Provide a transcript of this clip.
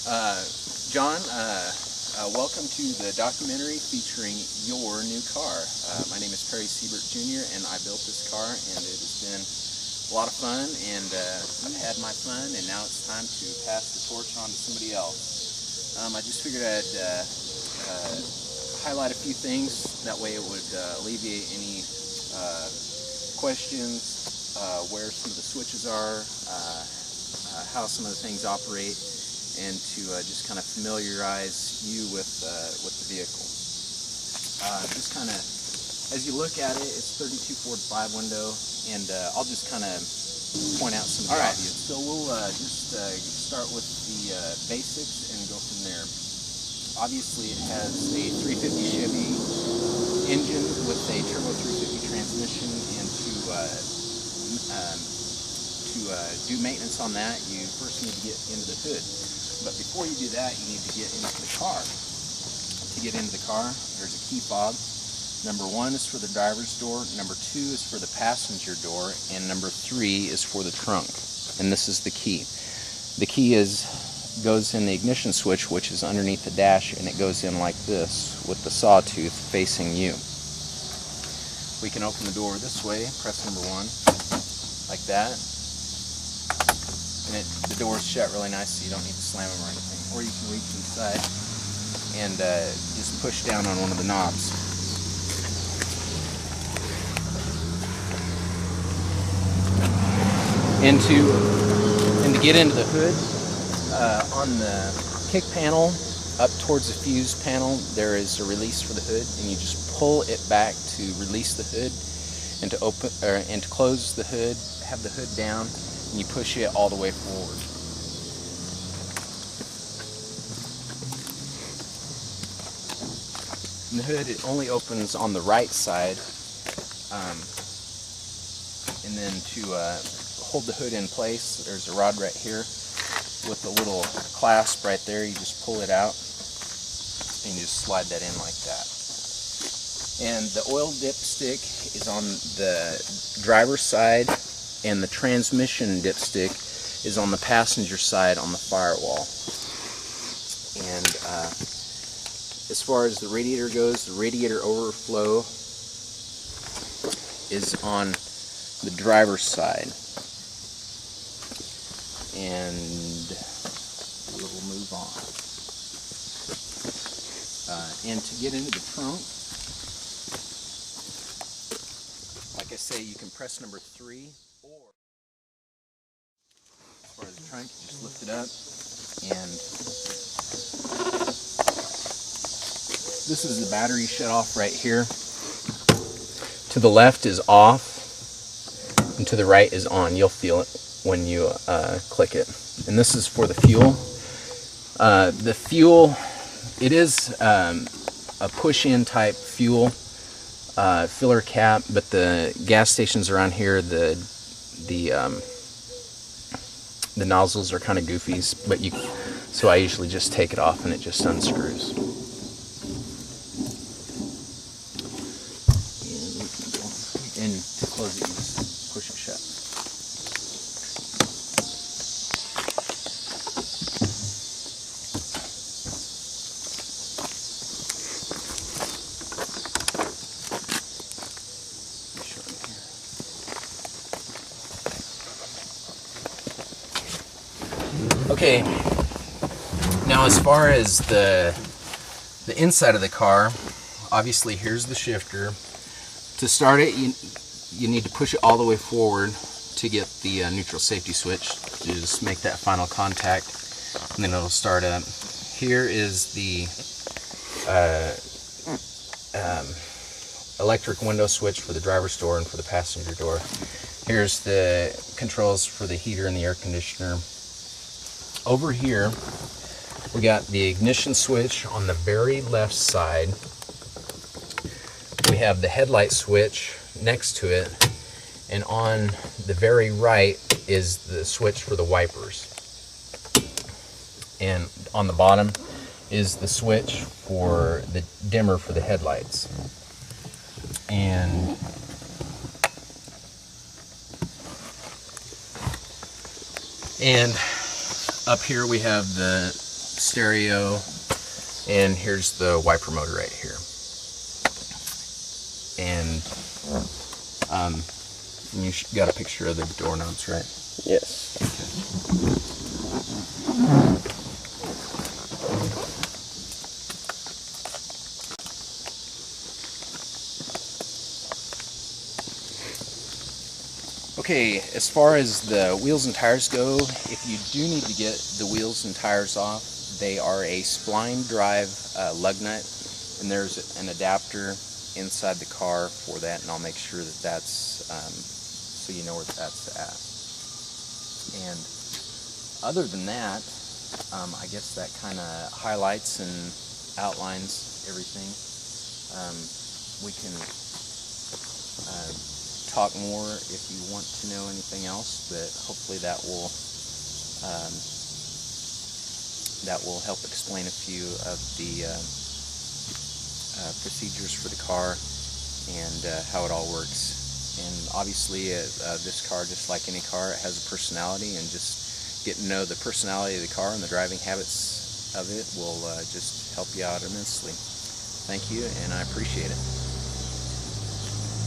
John, welcome to the documentary featuring your new car. My name is Perry Siebert JR, and I built this car, and it has been a lot of fun, and I've had my fun, and now it's time to pass the torch on to somebody else. I just figured I'd highlight a few things, that way it would alleviate any questions, where some of the switches are, how some of the things operate, and to just kind of familiarize you with the vehicle. Just kind of, as you look at it, it's 32 Ford 5 window, and I'll just kind of point out some of the obvious. So we'll just start with the basics and go from there. Obviously it has a 350 Chevy engine with a turbo 350 transmission, and to do maintenance on that, you first need to get into the hood. But before you do that, you need to get into the car. To get into the car, there's a key fob. Number 1 is for the driver's door, number 2 is for the passenger door, and number 3 is for the trunk. And this is the key. The key goes in the ignition switch, which is underneath the dash, and it goes in like this with the sawtooth facing you. We can open the door this way, press number 1, like that. And the door's shut really nice, so you don't need to slam them or anything. Or you can reach inside and just push down on one of the knobs. And to get into the hood, on the kick panel, up towards the fuse panel, there is a release for the hood, and you just pull it back to release the hood, and to open and to close the hood, have the hood down, and you push it all the way forward. And the hood, it only opens on the right side, and then to hold the hood in place, there's a rod right here with a little clasp right there. You just pull it out and you just slide that in like that. And the oil dipstick is on the driver's side, and the transmission dipstick is on the passenger side on the firewall. And as far as the radiator goes, the radiator overflow is on the driver's side. And we'll move on. And to get into the trunk, like I say, you can press number 3, or as far as the trunk, you just lift it up, and this is the battery shut off right here. To the left is off, and to the right is on. You'll feel it when you click it. And this is for the fuel. The fuel, it is a push-in type fuel filler cap, but the gas stations around here, the nozzles are kind of goofy, but so I usually just take it off and it just unscrews. And to close it, you just push it shut. Okay, now as far as the inside of the car, obviously here's the shifter. To start it, you need to push it all the way forward to get the neutral safety switch. You just make that final contact, and then it'll start up. Here is the electric window switch for the driver's door and for the passenger door. Here's the controls for the heater and the air conditioner. Over here, we got the ignition switch on the very left side. We have the headlight switch next to it, and on the very right is the switch for the wipers. And on the bottom is the switch for the dimmer for the headlights. And up here we have the stereo, and here's the wiper motor right here. And you got a picture of the door knobs, right? Yes. Okay, as far as the wheels and tires go, if you do need to get the wheels and tires off, they are a spline drive lug nut, and there's an adapter inside the car for that, and I'll make sure that that's so you know where that's at. And other than that, I guess that kind of highlights and outlines everything. We can talk more if you want to know anything else, but hopefully that will help explain a few of the procedures for the car and how it all works. And obviously this car, just like any car, it has a personality, and just getting to know the personality of the car and the driving habits of it will just help you out immensely. Thank you, and I appreciate it.